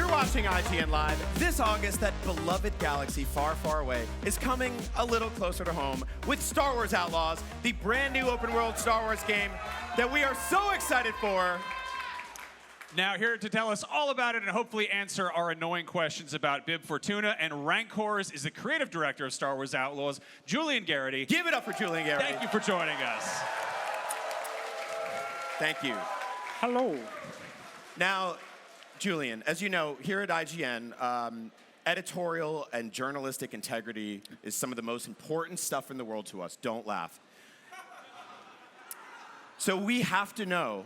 You're watching IGN Live. This August, that beloved galaxy far, far away is coming a little closer to home with Star Wars Outlaws, the brand new open world Star Wars game that we are so excited for. Now, here to tell us all about it and hopefully answer our annoying questions about Bib Fortuna and Rancors is the creative director of Star Wars Outlaws, Julian Gerighty. Give it up for Julian Gerighty. Thank you for joining us. Thank you. Hello. Now, Julian, as you know, here at IGN, editorial and journalistic integrity is some of the most important stuff in the world to us. Don't laugh. So we have to know,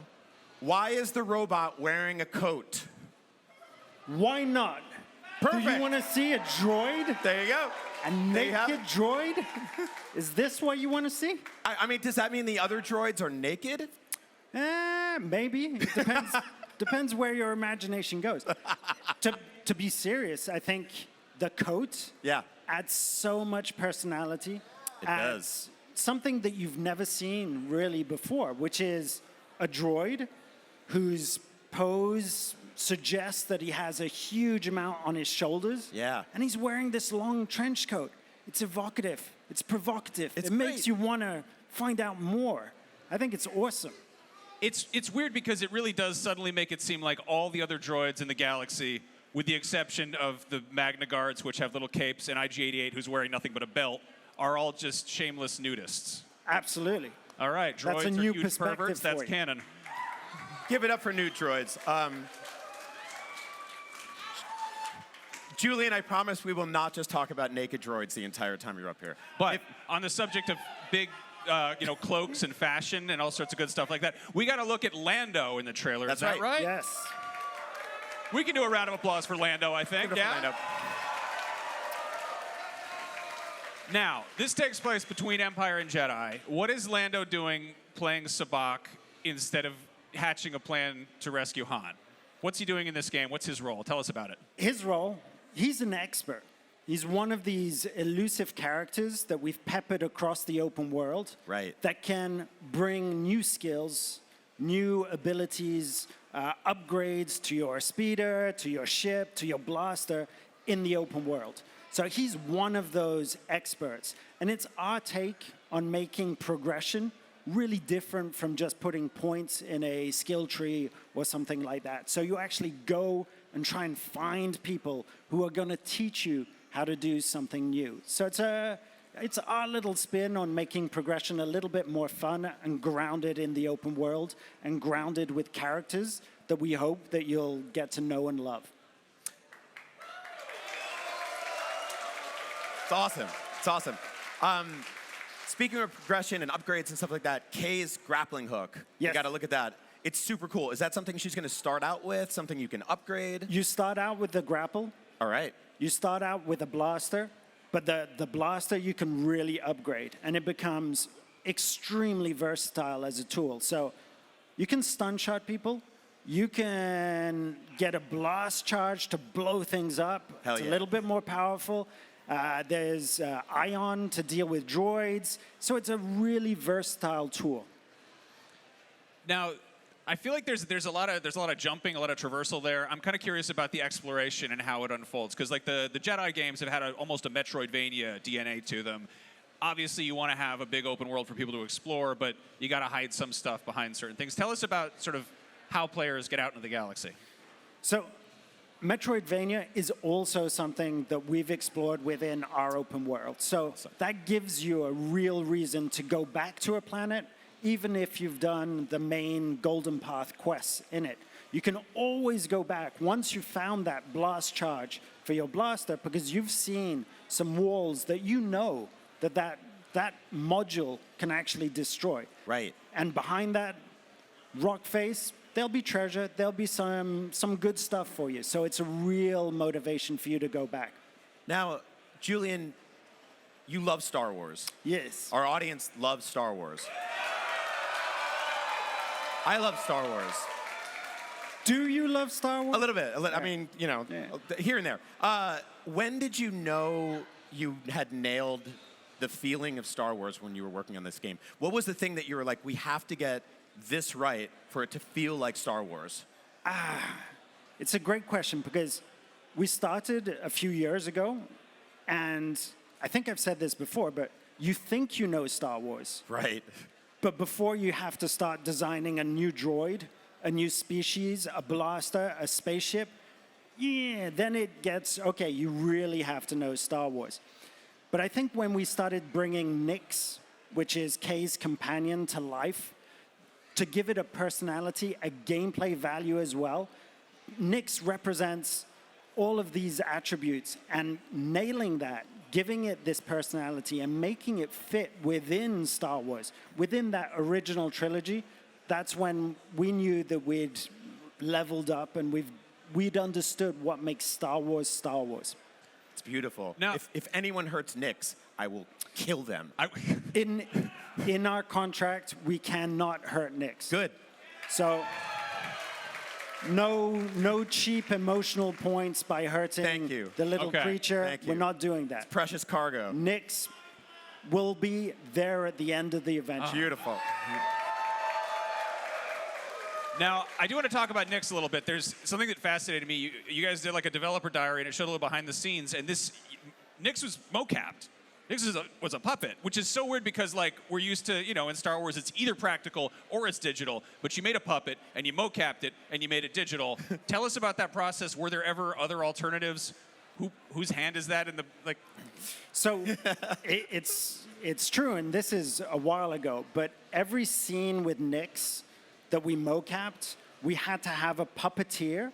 why is the robot wearing a coat? Why not? Perfect. Do you want to see a droid? There you go. A There you have naked it. droid? Is this what you want to see? I mean, does that mean the other droids are naked? Maybe. It depends. Depends where your imagination goes. To be serious, I think the coat adds so much personality. It does. Something that you've never seen really before, which is a droid whose pose suggests that he has a huge amount on his shoulders. Yeah. And he's wearing this long trench coat. It's evocative. It's provocative. It's it makes great. you want to find out more. I think it's awesome. It's weird because it really does suddenly make it seem like all the other droids in the galaxy, with the exception of the Magna Guards, which have little capes, and IG-88, who's wearing nothing but a belt, are all just shameless nudists. Absolutely. All right, droids That's a are new huge perspective perverts. for That's you. canon. Give it up for nude droids. Julian, I promise we will not just talk about naked droids the entire time you're up here. But on the subject of big, cloaks and fashion and all sorts of good stuff like that, we got to look at Lando in the trailer. That's Is that right? Yes. We can do a round of applause for Lando, I think. Give it up for Yeah. Lando. Now, this takes place between Empire and Jedi. What is Lando doing playing Sabacc instead of hatching a plan to rescue Han? What's he doing in this game? What's his role? Tell us about it. His role, he's an expert. He's one of these elusive characters that we've peppered across the open world. Right. That can bring new skills, new abilities, upgrades to your speeder, to your ship, to your blaster in the open world. So he's one of those experts. And it's our take on making progression really different from just putting points in a skill tree or something like that. So you actually go and try and find people who are going to teach you how to do something new. So it's our little spin on making progression a little bit more fun and grounded in the open world and grounded with characters that we hope that you'll get to know and love. It's awesome. It's awesome. Speaking of progression and upgrades and stuff like that, Kay's grappling hook. Yes. You got to look at that. It's super cool. Is that something she's going to start out with? Something you can upgrade? You start out with the grapple. All right. You start out with a blaster, but the blaster you can really upgrade, and it becomes extremely versatile as a tool. So you can stun shot people. You can get a blast charge to blow things up. Hell It's yeah. a little bit more powerful. There's ion to deal with droids. So it's a really versatile tool. Now, I feel like there's a lot of jumping, a lot of traversal there. I'm kind of curious about the exploration and how it unfolds, because like the Jedi games have had almost a Metroidvania DNA to them. Obviously, you want to have a big open world for people to explore, but you got to hide some stuff behind certain things. Tell us about sort of how players get out into the galaxy. So Metroidvania is also something that we've explored within our open world. So that gives you a real reason to go back to a planet, even if you've done the main Golden Path quests in it. You can always go back once you've found that blast charge for your blaster, because you've seen some walls that you know that module can actually destroy. Right. And behind that rock face, there'll be treasure, there'll be some good stuff for you. So it's a real motivation for you to go back. Now, Julian, you love Star Wars. Yes. Our audience loves Star Wars. I love Star Wars. Do you love Star Wars? A little bit. I mean, you know, here and there. When did you know you had nailed the feeling of Star Wars when you were working on this game? What was the thing that you were like, we have to get this right for it to feel like Star Wars? It's a great question because we started a few years ago, and I think I've said this before, but you think you know Star Wars. Right. But before you have to start designing a new droid, a new species, a blaster, a spaceship, then it gets, okay, you really have to know Star Wars. But I think when we started bringing Nix, which is Kay's companion, to life, to give it a personality, a gameplay value as well, Nix represents all of these attributes, and nailing that, giving it this personality and making it fit within Star Wars, within that original trilogy, that's when we knew that we'd leveled up and we'd understood what makes Star Wars Star Wars. It's beautiful. Now, if anyone hurts Nix, I will kill them. In our contract, we cannot hurt Nix. Good. So no cheap emotional points by hurting Thank you. the little Okay. creature. Thank you. We're not doing that. Precious cargo. Nix will be there at the end of the event. Beautiful. Now, I do want to talk about Nix a little bit. There's something that fascinated me. You guys did like a developer diary, and it showed a little behind the scenes. And Nix was mocapped. Nix was a puppet, which is so weird because like we're used to, in Star Wars, it's either practical or it's digital. But you made a puppet, and you mocapped it, and you made it digital. Tell us about that process. Were there ever other alternatives? Whose hand is that in the like? So it's true, and this is a while ago. But every scene with Nix that we mocapped, we had to have a puppeteer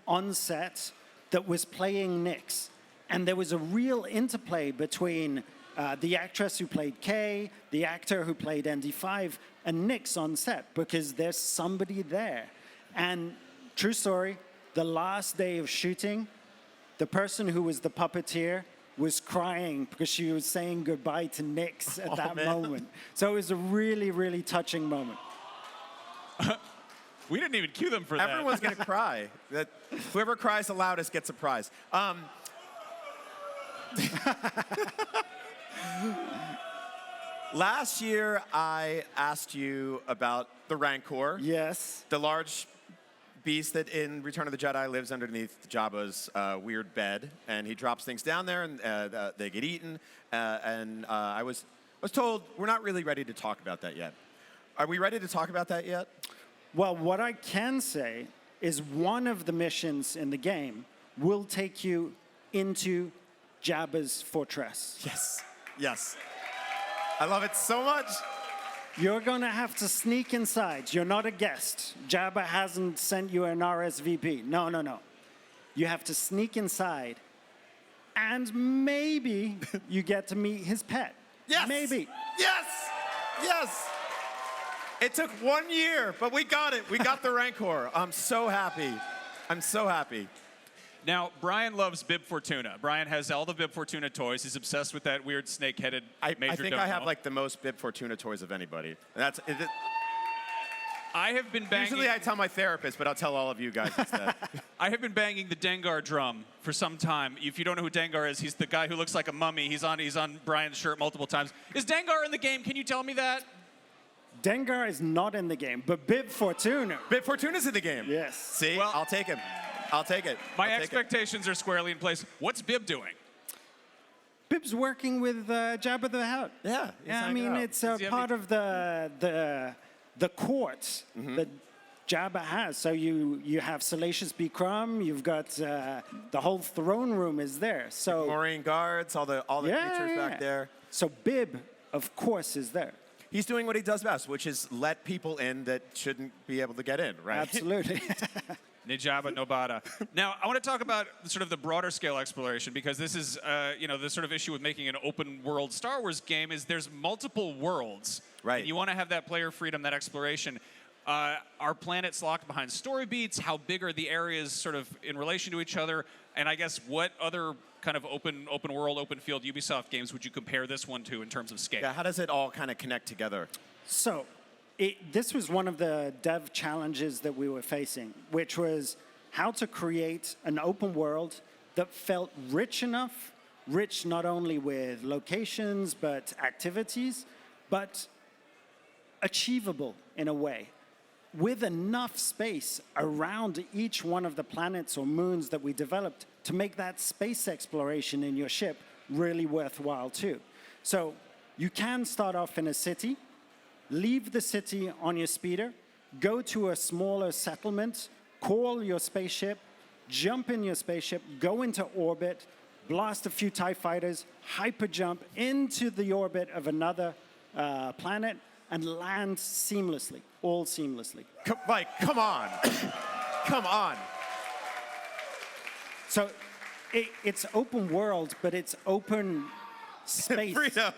on set that was playing Nix. And there was a real interplay between the actress who played Kay, the actor who played ND5, and Nix on set, because there's somebody there. And true story, the last day of shooting, the person who was the puppeteer was crying because she was saying goodbye to Nix at that moment. So it was a really, really touching moment. We didn't even cue them for that. Everyone's going to cry. Whoever cries the loudest gets a prize. Last year, I asked you about the Rancor. Yes. The large beast that in Return of the Jedi lives underneath Jabba's weird bed, and he drops things down there, and they get eaten. I was told we're not really ready to talk about that yet. Are we ready to talk about that yet? Well, what I can say is one of the missions in the game will take you into Jabba's fortress. Yes. Yes. I love it so much. You're going to have to sneak inside. You're not a guest. Jabba hasn't sent you an RSVP. No. You have to sneak inside, and maybe you get to meet his pet. Yes. Maybe. Yes. Yes. It took 1 year, but we got it. We got the Rancor. I'm so happy. I'm so happy. Now, Brian loves Bib Fortuna. Brian has all the Bib Fortuna toys. He's obsessed with that weird snake-headed Major I think Domo. I have like the most Bib Fortuna toys of anybody. I have been banging. Usually I tell my therapist, but I'll tell all of you guys instead. I have been banging the Dengar drum for some time. If you don't know who Dengar is, he's the guy who looks like a mummy. He's on Brian's shirt multiple times. Is Dengar in the game? Can you tell me that? Dengar is not in the game, but Bib Fortuna. Bib Fortuna's in the game. Yes. See, Well- I'll take him. I'll take it. My I'll take it. expectations are squarely in place. What's Bib doing? Bib's working with Jabba the Hutt. Yeah. he's I hanging mean, out. it's Does he have part of the court that Jabba has. So you have Salacious B. Crumb. You've got the whole throne room is there. So Maureen guards, all the creatures back there. So Bib, of course, is there. He's doing what he does best, which is let people in that shouldn't be able to get in, right? Absolutely. Ne Jabba, no Bada. Now, I want to talk about sort of the broader scale exploration because this is, the sort of issue with making an open world Star Wars game is there's multiple worlds. Right. And you want to have that player freedom, that exploration. Are planets locked behind story beats? How big are the areas sort of in relation to each other? And I guess what other kind of open world, open field Ubisoft games would you compare this one to in terms of scale? Yeah, how does it all kind of connect together? So this was one of the dev challenges that we were facing, which was how to create an open world that felt rich enough, rich not only with locations, but activities, but achievable in a way. with enough space around each one of the planets or moons that we developed to make that space exploration in your ship really worthwhile too. So you can start off in a city, leave the city on your speeder, go to a smaller settlement, call your spaceship, jump in your spaceship, go into orbit, blast a few TIE fighters, hyper jump into the orbit of another planet, and land seamlessly, all seamlessly. Come on. Come on. So it's open world, but it's open space. Freedom.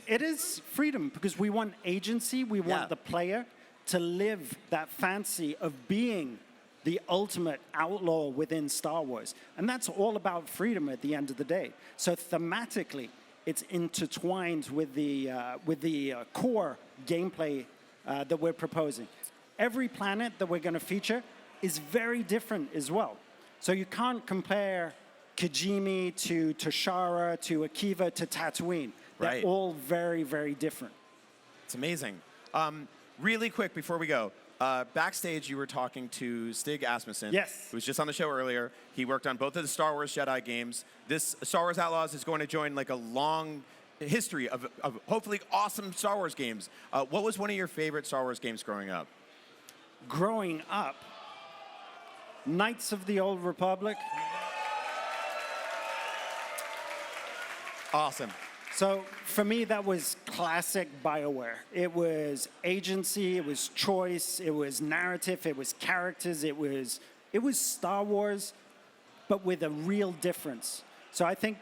It is freedom because we want agency. We want the player to live that fancy of being the ultimate outlaw within Star Wars. And that's all about freedom at the end of the day. So thematically, it's intertwined with the core gameplay that we're proposing. Every planet that we're going to feature is very different as well. So you can't compare Kijimi to Toshara to Akiva to Tatooine. They're all very, very different. It's amazing. Really quick before we go, backstage you were talking to Stig Asmussen. Yes. Who was just on the show earlier. He worked on both of the Star Wars Jedi games. This Star Wars Outlaws is going to join like a long history of hopefully awesome Star Wars games. What was one of your favorite Star Wars games growing up? Growing up, Knights of the Old Republic. Awesome. So for me, that was classic BioWare. It was agency, it was choice, it was narrative, it was characters, it was Star Wars, but with a real difference. So I think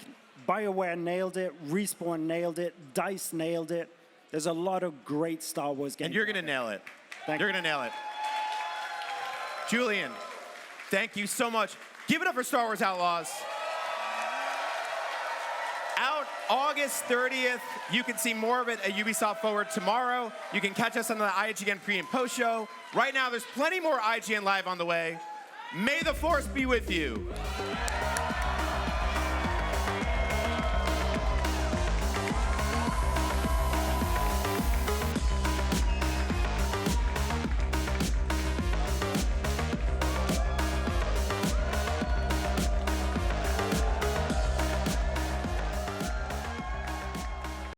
BioWare nailed it, Respawn nailed it, DICE nailed it. There's a lot of great Star Wars games. And you're going to nail it. Thank You're going to nail it. Julian, thank you so much. Give it up for Star Wars Outlaws. Out August 30th. You can see more of it at Ubisoft Forward tomorrow. You can catch us on the IGN pre and post show. Right now, there's plenty more IGN Live on the way. May the Force be with you.